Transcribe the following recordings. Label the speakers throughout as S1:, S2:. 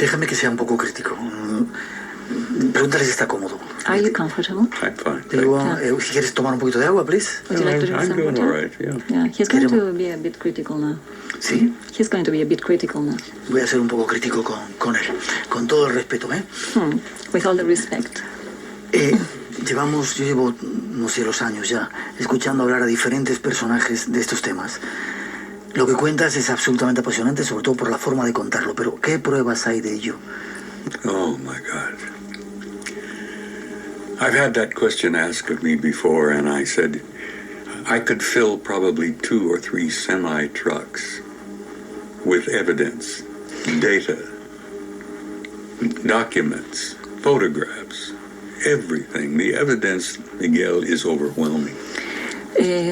S1: Déjame que sea un poco crítico. Pregúntale si está cómodo.
S2: Are you comfortable?
S3: I'm fine.
S1: Te digo, si quieres tomar un poquito de agua, please.
S2: Would you like to drink
S3: I'm
S2: some
S3: doing all
S2: water?
S3: right, yeah.
S2: Yeah, he's going to be a bit critical now.
S1: Sí,
S2: He's going to be a bit critical now.
S1: voy a ser un poco crítico con él. Con todo el respeto, ¿eh?
S2: With all the respect.
S1: Yo llevo, no sé, los años ya, escuchando hablar a diferentes personajes de estos temas. Lo que cuentas es absolutamente apasionante, sobre todo por la forma de contarlo, pero ¿qué pruebas hay de ello?
S3: Oh, my God. I've had that question asked of me before, and I said I could fill probably 2 or 3 semi-trucks with evidence, data, documents, photographs, everything. The evidence, Miguel, is overwhelming.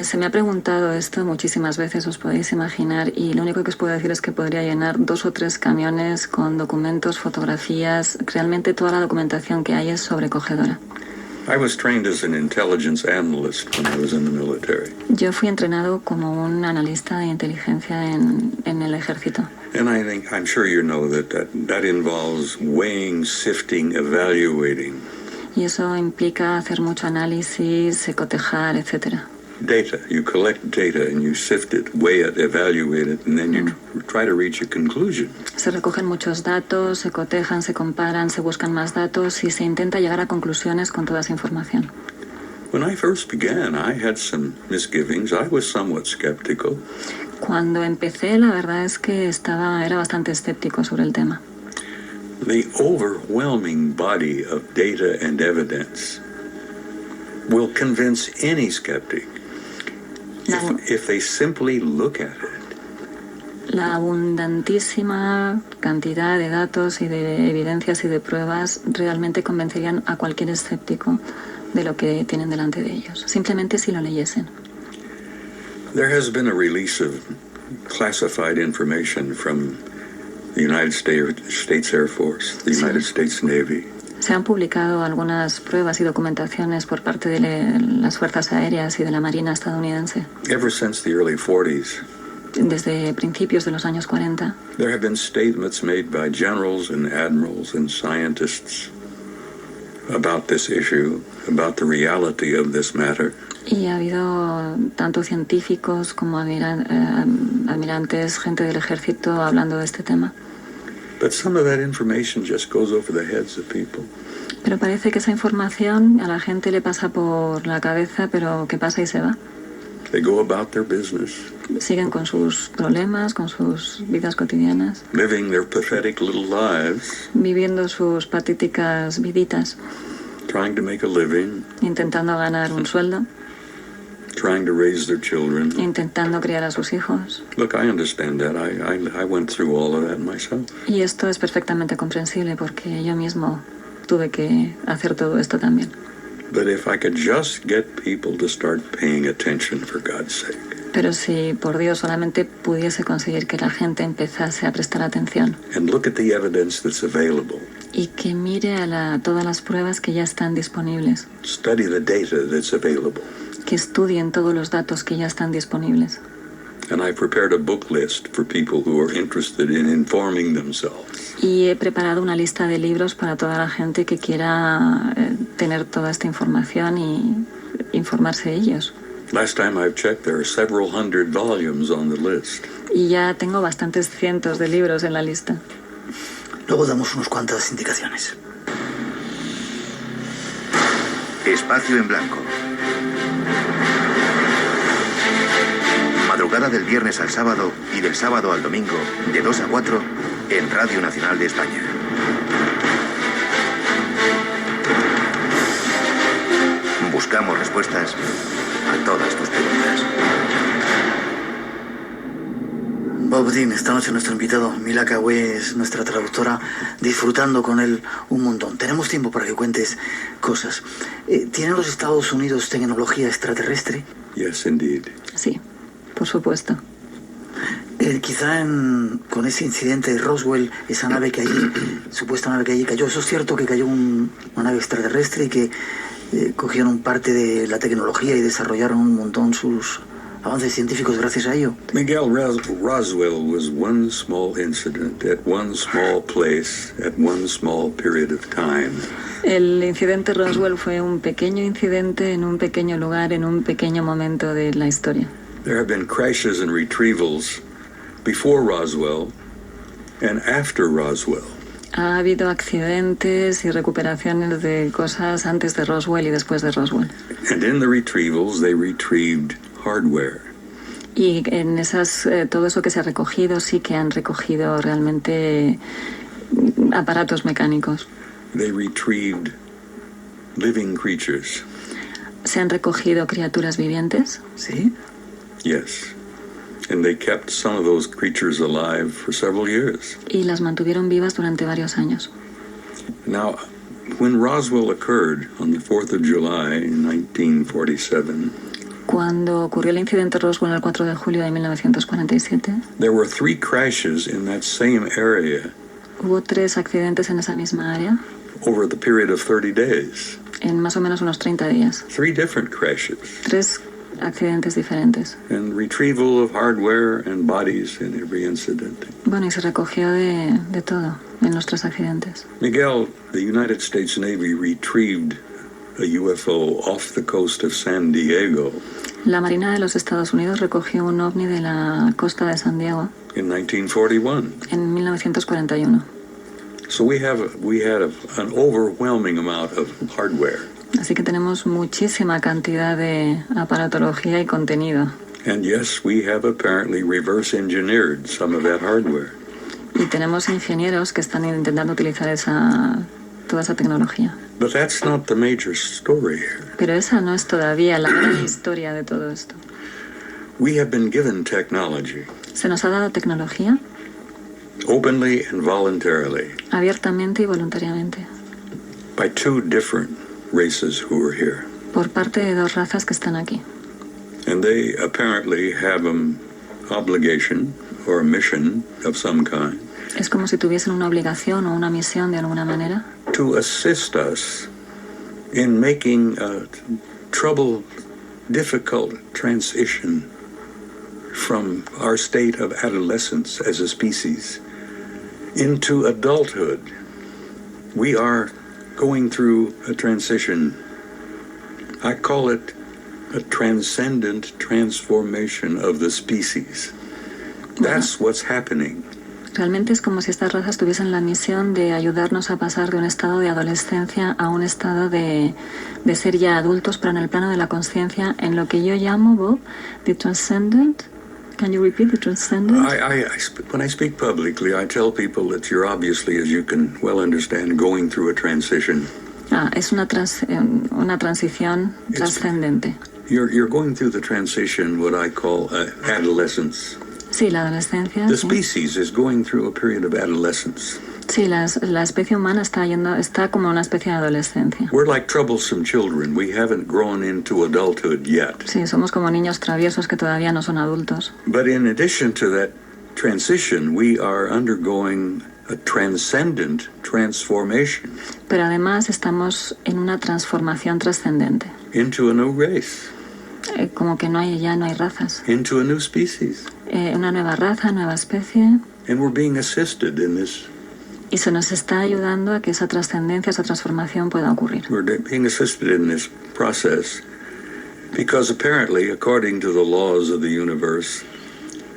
S2: Se me ha preguntado esto muchísimas veces, os podéis imaginar, y lo único que os puedo decir es que podría llenar 2 o 3 camiones con documentos, fotografías. Realmente toda la documentación que hay es sobrecogedora.
S3: I was trained as an intelligence analyst when I was in the military.
S2: Yo fui entrenado como un analista de inteligencia en el ejército.
S3: And I'm sure you know that involves weighing, sifting, evaluating.
S2: Y eso implica hacer mucho análisis, cotejar, etcétera.
S3: Data. You collect data and you sift it, weigh it, evaluate it, and then you try to reach a conclusion.
S2: Se recogen muchos datos, se cotejan, se comparan, se buscan más datos y se intenta llegar a conclusiones con toda esa información.
S3: When I first began, I had some misgivings. I was somewhat skeptical.
S2: Cuando empecé, la verdad es que era bastante escéptico sobre el tema.
S3: The overwhelming body of data and evidence will convince any skeptic if they simply look at it.
S2: La abundantísima cantidad de datos y de evidencias y de pruebas realmente convencerían a cualquier escéptico de lo que tienen delante de ellos, simplemente si lo leyesen.
S3: There has been a release of classified information from the United States Air Force, the United States Navy.
S2: Se han publicado algunas pruebas y documentaciones por parte de las fuerzas aéreas y de la Marina estadounidense.
S3: Ever since the early 40s,
S2: desde principios de los años 40,
S3: there have been statements made by generals and admirals and scientists about this issue, about the reality of this matter.
S2: Y ha habido tanto científicos como almirantes, gente del ejército hablando de este tema.
S3: But some of that information just goes over the heads of people.
S2: Pero parece que esa información a la gente le pasa por la cabeza, pero que pasa y se va.
S3: They go about their business.
S2: Siguen con sus problemas, con sus vidas cotidianas.
S3: Living their pathetic little lives.
S2: Viviendo sus patéticas viditas.
S3: Trying to make a living.
S2: Intentando ganar un sueldo.
S3: Trying to raise their children.
S2: Intentando criar a sus hijos.
S3: Look, I understand that. I went through all of that myself.
S2: Y esto es perfectamente comprensible porque yo mismo tuve que hacer todo esto también.
S3: But if I could just get people to start paying attention, for God's sake.
S2: Pero si por Dios solamente pudiese conseguir que la gente empezase a prestar atención.
S3: And look at the evidence that's available.
S2: Y que mire todas las pruebas que ya están disponibles.
S3: Study the data that's available.
S2: Que estudien todos los datos que ya están disponibles.
S3: And I prepared a book list for people who are interested in informing themselves.
S2: Y he preparado una lista de libros para toda la gente que quiera tener toda esta información y informarse ellos.
S3: Last time I've checked, there are several hundred volumes on the list.
S2: Y ya tengo bastantes cientos de libros en la lista.
S1: Luego damos unas cuantas indicaciones.
S4: Espacio en blanco. Madrugada del viernes al sábado y del sábado al domingo, de 2 a 4, en Radio Nacional de España. Buscamos respuestas a todas tus preguntas.
S1: Bob Dean, esta noche nuestro invitado. Mila Kawé es nuestra traductora, disfrutando con él un montón. Tenemos tiempo para que cuentes cosas. ¿Tienen los Estados Unidos tecnología extraterrestre?
S3: Yes, indeed.
S2: Sí, por supuesto.
S1: Quizá con ese incidente de Roswell, esa nave que allí, supuesta nave que allí cayó, ¿eso es cierto que cayó una nave extraterrestre y que cogieron parte de la tecnología y desarrollaron un montón sus avances científicos gracias a ello.
S3: Miguel, Roswell was one small incident at one small place at one small period of time.
S2: El incidente Roswell fue un pequeño incidente en un pequeño lugar, en un pequeño momento de la historia.
S3: There have been crashes and retrievals before Roswell and after Roswell.
S2: Ha habido accidentes y recuperaciones de cosas antes de Roswell y después de Roswell.
S3: And in the retrievals, they retrieved hardware.
S2: Y en esas, todo eso que se ha recogido, sí que han recogido realmente aparatos mecánicos.
S3: They retrieved living creatures.
S2: ¿Se han recogido criaturas vivientes?
S1: ¿Sí?
S3: Yes. And they kept some of those creatures alive for several years.
S2: Y las mantuvieron vivas durante varios años.
S3: Now, when Roswell occurred on the 4th of July in 1947,
S2: Cuando ocurrió el incidente Roswell el 4 de julio de 1947,
S3: there were 3 crashes in that same area
S2: hubo 3 accidentes en esa misma área
S3: over the period of 30 days.
S2: en más o menos unos 30 días.
S3: 3 different crashes.
S2: 3 accidentes diferentes.
S3: And retrieval of hardware and bodies in every incident.
S2: Bueno, y se recogió de todo en los 3 accidentes.
S3: Miguel, the United States Navy retrieved a UFO off the coast of San Diego
S2: La Marina de los Estados Unidos recogió un ovni de la costa de San Diego
S3: in 1941.
S2: en 1941.
S3: So we had an overwhelming amount of hardware.
S2: Así que tenemos muchísima cantidad de aparatología y contenido.
S3: And yes, we have apparently reverse engineered some of that hardware.
S2: Y tenemos ingenieros que están intentando utilizar toda esa tecnología.
S3: But that's not the major story here.
S2: Pero esa no es todavía la gran historia de todo esto.
S3: We have been given technology,
S2: Se nos ha dado tecnología
S3: openly and voluntarily,
S2: abiertamente y voluntariamente
S3: by 2 different races who are here.
S2: por parte de 2 razas que están aquí.
S3: And they apparently have an obligation or a mission of some kind
S2: Es como si tuviesen una obligación o una misión de alguna manera
S3: to assist us in making a difficult transition from our state of adolescence as a species into adulthood. We are going through a transition. I call it a transcendent transformation of the species. That's what's happening.
S2: Realmente es como si estas razas tuviesen la misión de ayudarnos a pasar de un estado de adolescencia a un estado de ser ya adultos, pero en el plano de la conciencia, en lo que yo llamo, Bob, the transcendent. Can you repeat the transcendent?
S3: When I speak publicly, I tell people that you're obviously, as you can well understand, going through a transition.
S2: Es una transición trascendente.
S3: You're going through the transition, what I call adolescence.
S2: Sí, la adolescencia.
S3: The
S2: Sí.
S3: species is going through a period of adolescence.
S2: Sí, la especie humana está como una especie de adolescencia.
S3: We're like troublesome children. We haven't grown into adulthood yet.
S2: Sí, somos como niños traviesos que todavía no son adultos.
S3: But in addition to that transition, we are undergoing a transcendent transformation
S2: Pero además estamos en una transformación trascendente.
S3: into a new race,
S2: Como que ya no hay razas.
S3: into a new species.
S2: Una nueva raza, nueva especie.
S3: And we're being assisted in this.
S2: Y se nos está ayudando a que esa trascendencia, esa transformación pueda ocurrir.
S3: We're being assisted in this process because apparently, according to the laws of the universe,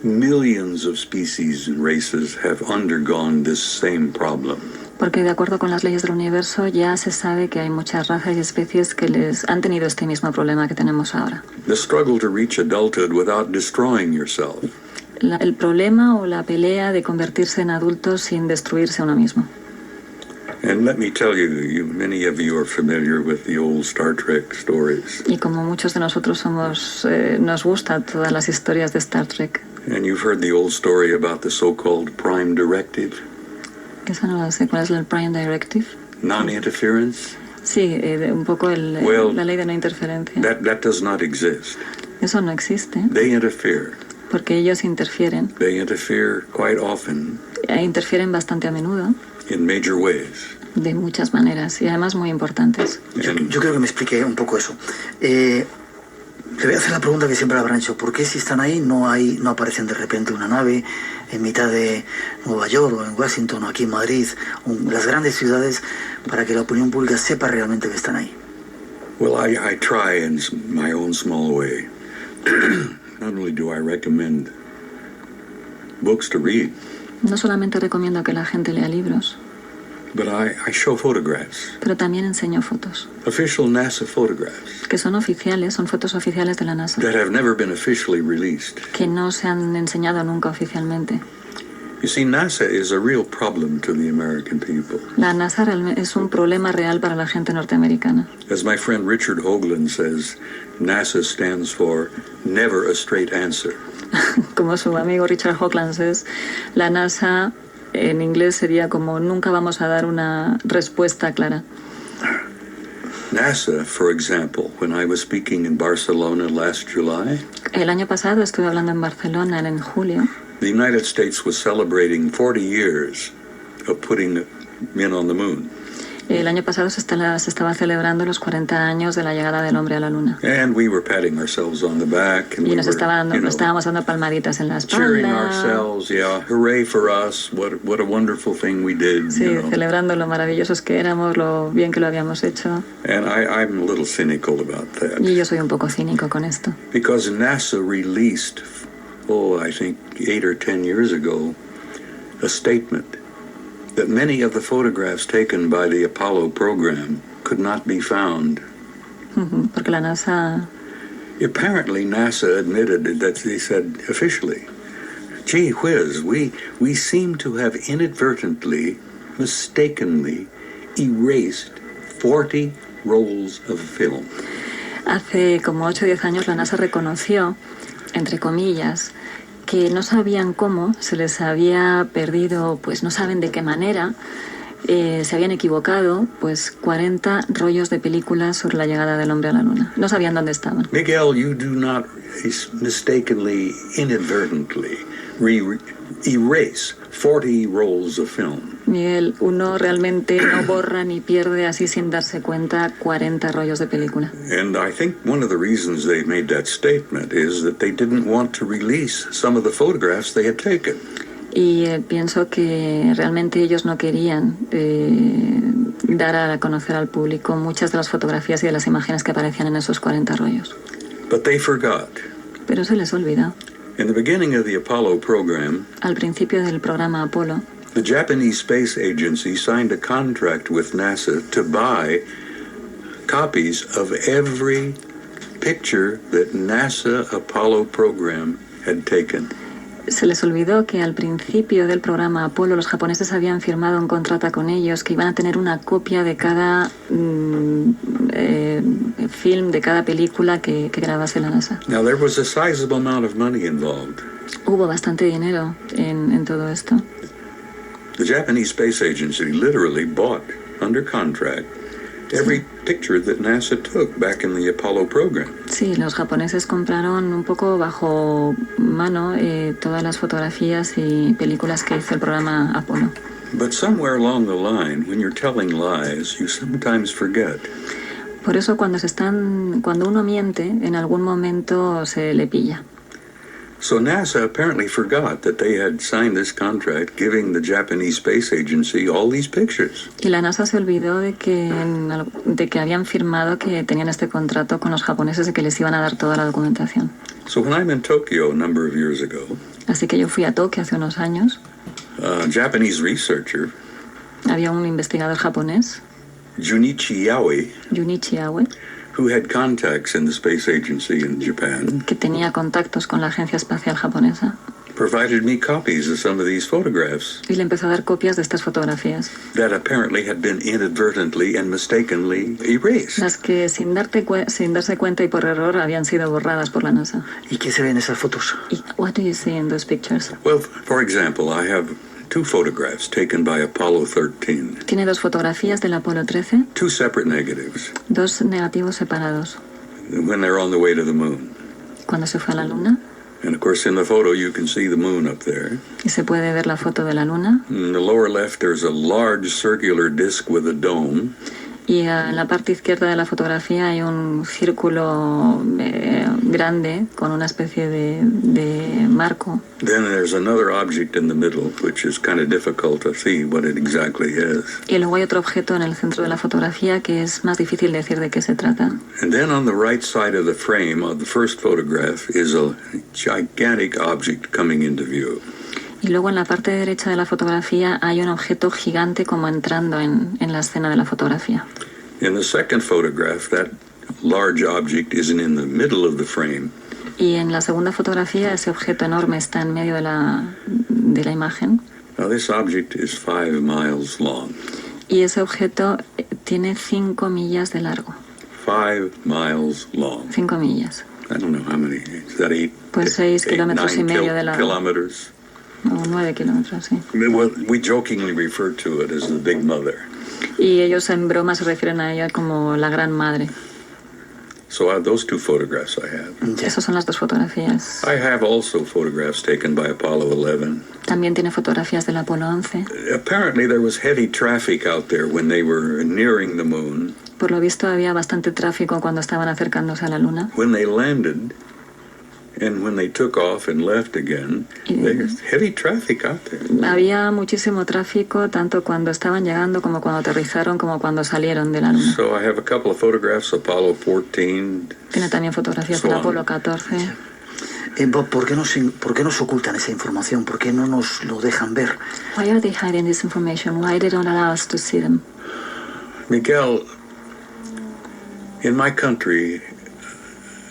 S3: millions of species and races have undergone this same problem.
S2: Porque de acuerdo con las leyes del universo ya se sabe que hay muchas razas y especies que les han tenido este mismo problema que tenemos ahora.
S3: The struggle to reach adulthood without destroying yourself.
S2: El problema o la pelea de convertirse en adultos sin destruirse a uno mismo.
S3: And let me tell you, many of you are familiar with the old Star Trek stories.
S2: Y como muchos de nosotros nos gustan todas las historias de Star Trek.
S3: And you've heard the old story about the so-called Prime Directive.
S2: Que eso no lo sé. ¿Cuál es el Prime Directive?
S3: Non-interference.
S2: Sí, un poco la ley de no interferencia.
S3: That does not exist.
S2: Eso no existe.
S3: They interfere.
S2: Porque ellos interfieren.
S3: They interfere quite often.
S2: Interfieren bastante a menudo.
S3: In major ways.
S2: De muchas maneras y además muy importantes.
S1: Yo creo que me expliqué un poco eso. Le voy a hacer la pregunta que siempre le habrán hecho. ¿Por qué si están ahí no aparecen de repente una nave en mitad de Nueva York o en Washington o aquí en Madrid, las grandes ciudades, para que la opinión pública sepa realmente que están ahí?
S3: Well, I try in my own small way. Not only do I recommend books to read,
S2: No solamente recomiendo que la gente lea libros,
S3: but I show photographs,
S2: pero también enseño fotos,
S3: official NASA photographs
S2: que son oficiales, son fotos oficiales de la NASA,
S3: that have never been officially released.
S2: que no se han enseñado nunca oficialmente.
S3: You see, NASA is a real problem to the American people.
S2: La NASA es un problema real para la gente norteamericana.
S3: As my friend Richard Hoagland says, NASA stands for never a straight answer.
S2: Como su amigo Richard Hoagland es, la NASA en inglés sería como nunca vamos a dar una respuesta clara.
S3: NASA, for example, when I was speaking in Barcelona last July,
S2: El año pasado estuve hablando en Barcelona en julio.
S3: the United States was celebrating 40 years of putting men on the moon.
S2: El año pasado se estaba celebrando los 40 años de la llegada del hombre a la luna.
S3: And we were patting ourselves on the back and
S2: Y
S3: we
S2: nos
S3: were,
S2: estábamos dando palmaditas en la
S3: cheering
S2: espalda.
S3: ourselves, yeah, hooray for us, what a wonderful thing we did,
S2: Sí, celebrando lo maravillosos que éramos, lo bien que lo habíamos hecho.
S3: And I'm a little cynical about that.
S2: Y yo soy un poco cínico con esto.
S3: Because NASA released, I think 8 or 10 years ago, a statement that many of the photographs taken by the Apollo program could not be found.
S2: Porque la NASA...
S3: Apparently NASA admitted that they said officially, gee whiz, we seem to have inadvertently, mistakenly erased 40 rolls of film.
S2: Hace como 8 o 10 años la NASA reconoció, entre comillas, que no sabían cómo, se les había perdido, pues no saben de qué manera, se habían equivocado, pues 40 rollos de películas sobre la llegada del hombre a la luna. No sabían dónde estaban.
S3: Miguel, you do not mistakenly, inadvertently erase 40 rolls of film.
S2: Miguel, uno realmente no borra ni pierde así sin darse cuenta 40 rollos de película.
S3: And I think one of the reasons they made that statement is that they didn't want to release some of the photographs they had taken.
S2: Y pienso que realmente ellos no querían dar a conocer al público muchas de las fotografías y de las imágenes que aparecían en esos 40 rollos.
S3: But they forgot.
S2: Pero se les olvidó.
S3: In the beginning of the Apollo program,
S2: al principio del programa Apolo,
S3: the Japanese Space Agency signed a contract with NASA to buy copies of every picture that NASA Apollo program had taken.
S2: Se les olvidó que al principio del programa Apolo los japoneses habían firmado un contrato con ellos que iban a tener una copia de cada film, de cada película que grabase la NASA.
S3: Now there was a sizable amount of money involved.
S2: Hubo bastante dinero en todo esto.
S3: The Japanese Space Agency literally bought, under contract, every picture that NASA took back in the Apollo program.
S2: Sí, los japoneses compraron un poco bajo mano todas las fotografías y películas que hizo el programa Apolo.
S3: But somewhere along the line, when you're telling lies, you sometimes forget.
S2: Por eso cuando uno miente, en algún momento se le pilla.
S3: So NASA apparently forgot that they had signed this contract giving the Japanese Space Agency all these pictures.
S2: Y la NASA se olvidó de que habían firmado que tenían este contrato con los japoneses de que les iban a dar toda la documentación.
S3: So when I'm in Tokyo a number of years ago,
S2: Así que yo fui a Tokio hace unos años.
S3: a Japanese researcher,
S2: Había un investigador japonés,
S3: Junichi Yaoi,
S2: Junichi Awe,
S3: who had contacts in the space agency in Japan,
S2: que tenía contactos con la Agencia Espacial Japonesa,
S3: provided me copies of some of these photographs
S2: y le empezó a dar copias de estas fotografías,
S3: that apparently had been inadvertently and mistakenly erased.
S2: las que sin darse cuenta y por error habían sido borradas por la NASA.
S1: ¿Y qué se ve en esas fotos?
S2: Y what do you see in those pictures?
S3: Well, for example, I have 2 photographs taken by Apollo 13,
S2: Tiene 2 fotografías del Apolo 13,
S3: 2 separate negatives,
S2: 2 negativos separados,
S3: when they're on the way to the moon.
S2: cuando se fue a la Luna,
S3: And of course, in the photo, you can see the moon up there.
S2: y se puede ver la foto de la Luna.
S3: In the lower left, there's a large circular disc with a dome.
S2: Y en la parte izquierda de la fotografía hay un círculo grande con una especie de marco.
S3: Then there's another object in the middle, which is kind of difficult to see what it exactly is.
S2: Y luego hay otro objeto en el centro de la fotografía que es más difícil decir de qué se trata.
S3: And then on the right side of the frame of the first photograph is a gigantic object coming into view.
S2: Y luego en la parte derecha de la fotografía hay un objeto gigante como entrando en la escena de la fotografía.
S3: In the second photograph, that large object isn't in the middle of the frame.
S2: Y en la segunda fotografía ese objeto enorme está en medio de la imagen.
S3: Now this object is 5 miles long.
S2: Y ese objeto tiene 5 millas de largo.
S3: 5 miles long.
S2: 5 millas.
S3: I don't know how many. Is that 8?
S2: Pues 6 kilómetros y medio de largo.
S3: Kilometers.
S2: O 9 kilómetros, sí.
S3: Well, we jokingly refer to it as the Big Mother.
S2: Y ellos en broma se refieren a ella como la gran madre.
S3: So those two photographs I have.
S2: Esas son las dos fotografías.
S3: I have also photographs taken by Apollo 11.
S2: También tiene fotografías del Apolo 11.
S3: Apparently there was heavy traffic out there when they were nearing the moon.
S2: Por lo visto había bastante tráfico cuando estaban acercándose a la Luna.
S3: When they landed and when they took off and left again, there's heavy traffic out there.
S2: Había muchísimo tráfico tanto cuando estaban llegando como cuando aterrizaron como cuando salieron de la Luna.
S3: So I have a couple of photographs, Apollo 14.
S2: Tiene también fotografías del Apolo 14.
S1: Bob, ¿por qué nos ocultan esa información? ¿Por qué no nos lo dejan ver?
S2: Why are they hiding this information? Why they don't allow us to see them?
S3: Miguel, in my country,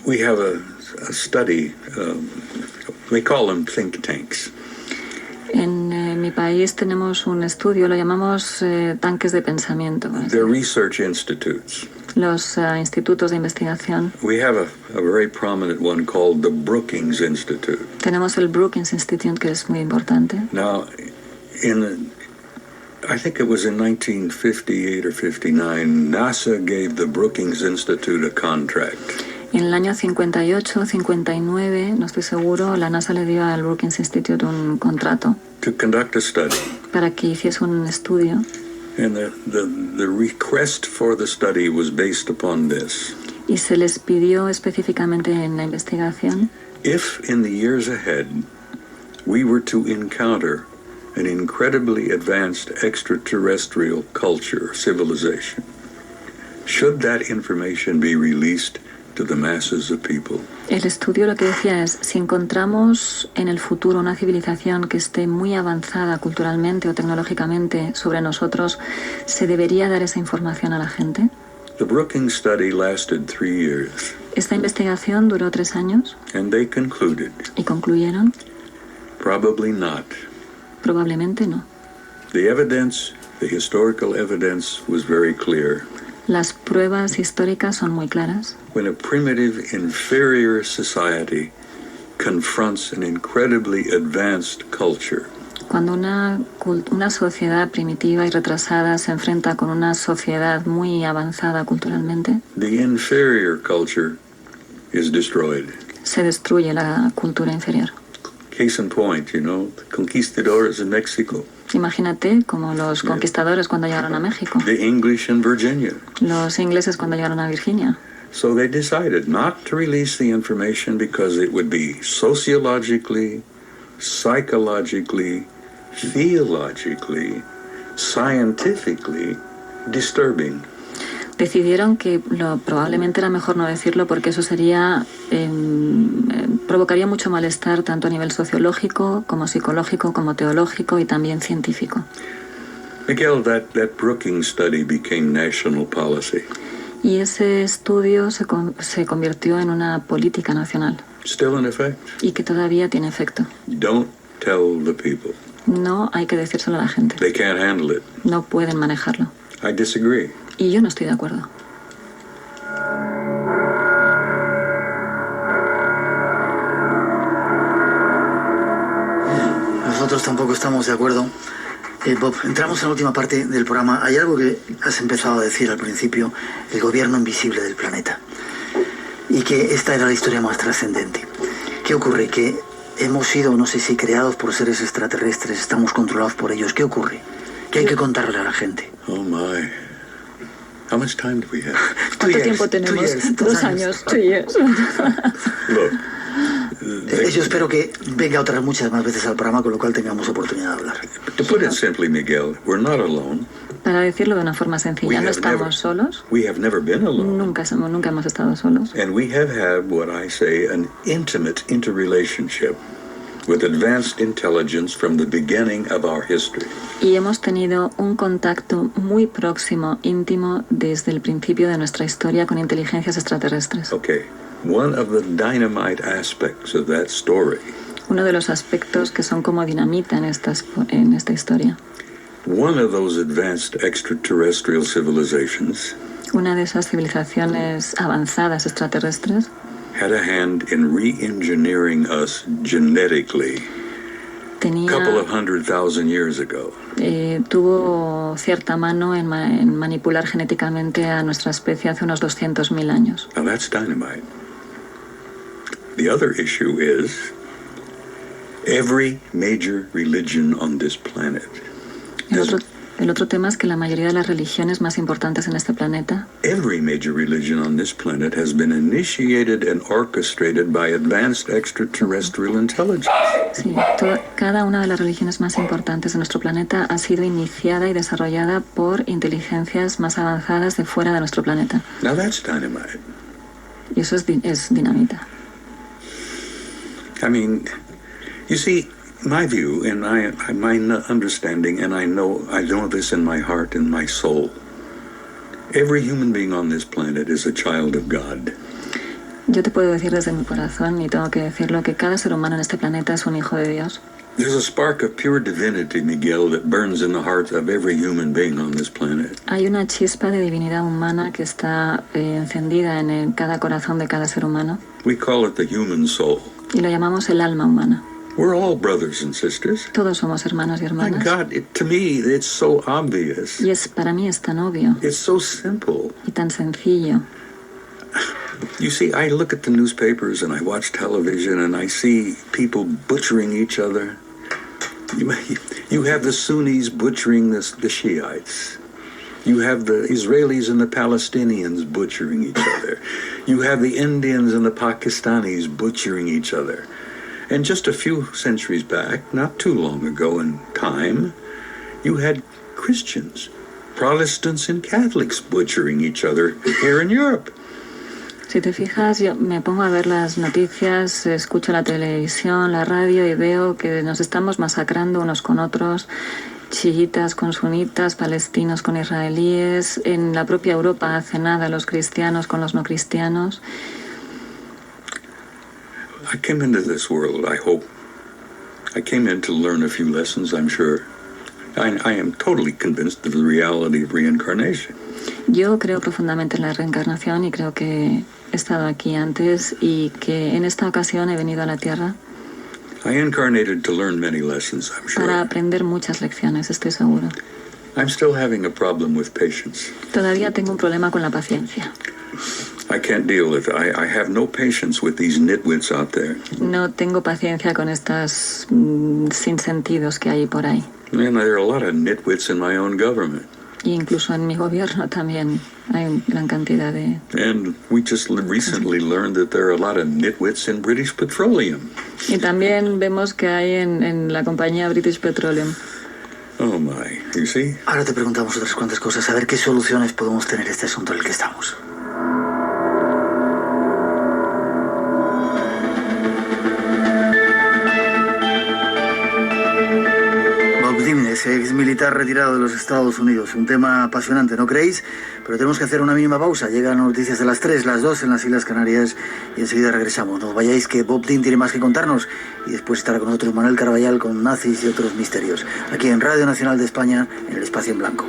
S3: we have a study, we call them think tanks.
S2: En mi país tenemos un estudio, lo llamamos tanques de pensamiento.
S3: They're research institutes.
S2: Los institutos de investigación.
S3: We have a very prominent one called the Brookings Institute.
S2: Tenemos el Brookings Institute, que es muy importante.
S3: Now, I think it was in 1958 or 59, NASA gave the Brookings Institute a contract.
S2: En el año 58, 59, no estoy seguro, la NASA le dio al Brookings Institute un contrato
S3: to conduct a study.
S2: Para que hiciese un estudio.
S3: And the request for the study was based upon this.
S2: Y se les pidió específicamente en la investigación.
S3: If in the years ahead we were to encounter an incredibly advanced extraterrestrial culture or civilization, should that information be released to the masses of people?
S2: El estudio lo que decía es, si encontramos en el futuro una civilización que esté muy avanzada culturalmente o tecnológicamente sobre nosotros, ¿se debería dar esa información a la gente?
S3: The Brookings study lasted 3 years.
S2: Esta investigación duró 3 años.
S3: And they concluded.
S2: Y concluyeron.
S3: Probably not.
S2: Probablemente no.
S3: The evidence, the historical evidence was very clear.
S2: Las pruebas históricas son muy claras.
S3: When a primitive, inferior society confronts an incredibly advanced culture,
S2: cuando una sociedad primitiva y retrasada se enfrenta con una sociedad muy avanzada culturalmente,
S3: the inferior culture is destroyed.
S2: Se destruye la cultura inferior.
S3: Case in point, the conquistadores in Mexico.
S2: Imagínate como los conquistadores cuando llegaron a México.
S3: The English in Virginia.
S2: Los ingleses cuando llegaron a Virginia.
S3: So they decided not to release the information because it would be sociologically, psychologically, theologically, scientifically disturbing.
S2: Decidieron que probablemente era mejor no decirlo porque eso sería provocaría mucho malestar tanto a nivel sociológico como psicológico como teológico y también científico.
S3: Miguel, that Brookings study became national policy.
S2: Y ese estudio se convirtió en una política nacional.
S3: Still in effect.
S2: Y que todavía tiene efecto.
S3: Don't tell the people.
S2: No hay que decírselo a la gente.
S3: They can't handle it.
S2: No pueden manejarlo.
S3: I disagree.
S2: Y yo no estoy de acuerdo.
S1: Nosotros tampoco estamos de acuerdo. Bob, entramos en la última parte del programa. Hay algo que has empezado a decir al principio, el gobierno invisible del planeta. Y que esta era la historia más trascendente. ¿Qué ocurre? Que hemos sido, no sé si creados por seres extraterrestres, estamos controlados por ellos. ¿Qué ocurre? ¿Qué hay que contarle a la gente?
S3: Oh my. How much time do we have?
S2: ¿Cuánto tiempo tenemos? 2 años. 2 years.
S3: Look.
S1: Yo espero que venga otras muchas más veces al programa, con lo cual tengamos oportunidad de hablar.
S3: To put it simply, Miguel, we're not alone.
S2: Para decirlo de una forma sencilla, no estamos solos.
S3: We have never been alone.
S2: Nunca hemos estado solos.
S3: And we have had what I say an intimate interrelationship with advanced intelligence from the beginning of our history.
S2: Y hemos tenido un contacto muy próximo, íntimo, desde el principio de nuestra historia con inteligencias extraterrestres.
S3: Okay. One of the dynamite aspects of that story.
S2: Uno de los aspectos que son como dinamita en esta historia.
S3: One of those advanced extraterrestrial civilizations
S2: Una de esas civilizaciones avanzadas extraterrestres
S3: had a hand in re-engineering us genetically a couple of 100,000 years ago.
S2: Tuvo cierta mano en manipular genéticamente a nuestra especie hace unos 200.000 años.
S3: Now that's dynamite. The other issue is every major religion on this planet.
S2: El otro tema es que la mayoría de las religiones más importantes en este planeta,
S3: Every major religion on this planet has been initiated and orchestrated by advanced extraterrestrial intelligence.
S2: sí, cada una de las religiones más importantes en nuestro planeta ha sido iniciada y desarrollada por inteligencias más avanzadas de fuera de nuestro planeta.
S3: Now that's dynamite.
S2: Y eso es dinamita.
S3: I mean, you see, my view and my understanding, and I know this in my heart and my soul. Every human being on this planet is a child of God.
S2: Yo te puedo decir desde mi corazón, y tengo que decirlo, que cada ser humano en este planeta es un hijo de Dios.
S3: There's a spark of pure divinity, Miguel, that burns in the heart of every human being on this planet.
S2: Hay una chispa de divinidad humana que está encendida en cada corazón de cada ser humano.
S3: We call it the human soul.
S2: Y lo llamamos el alma humana.
S3: We're all brothers and sisters.
S2: Todos somos hermanos y
S3: My
S2: hermanas.
S3: God, to me, it's so obvious.
S2: Y para mí es tan obvio
S3: It's so simple.
S2: y tan sencillo.
S3: You see, I look at the newspapers and I watch television and I see people butchering each other. You have the Sunnis butchering the Shiites. You have the Israelis and the Palestinians butchering each other. You have the Indians and the Pakistanis butchering each other. And just a few centuries back, not too long ago in time, you had Christians, Protestants and Catholics butchering each other here in Europe.
S2: Si te fijas, yo me pongo a ver las noticias, escucho la televisión, la radio y veo que nos estamos masacrando unos con otros, chiitas con sunitas, palestinos con israelíes, en la propia Europa hace nada los cristianos con los no cristianos.
S3: I came into this world, I hope. I came in to learn a few lessons, I'm sure. I am totally convinced of the reality of reincarnation.
S2: Yo creo profundamente en la reencarnación y creo que he estado aquí antes y que en esta ocasión he venido a la Tierra
S3: I incarnated to learn many lessons, I'm
S2: para
S3: sure.
S2: aprender muchas lecciones, estoy seguro.
S3: I'm still having a problem with patience.
S2: Todavía tengo un problema con la paciencia.
S3: I can't deal with it. I have no patience with these nitwits out there.
S2: No tengo paciencia con estas sinsentidos que hay por ahí.
S3: Man, there are a lot of nitwits in my own government.
S2: Y incluso en mi gobierno también hay gran cantidad de...
S3: And we just recently learned that there are a lot of nitwits in British Petroleum.
S2: Y también vemos que hay en la compañía British Petroleum.
S3: Oh my, you see?
S1: Ahora te preguntamos otras cuantas cosas, a ver qué soluciones podemos tener a este asunto en el que estamos. Ex militar retirado de los Estados Unidos. Un tema apasionante, ¿no creéis? Pero tenemos que hacer una mínima pausa. Llegan noticias de las 3, las 2 en las Islas Canarias y enseguida regresamos. No os vayáis, que Bob Dean tiene más que contarnos y después estará con nosotros Manuel Carballal con nazis y otros misterios. Aquí en Radio Nacional de España, en el Espacio en Blanco.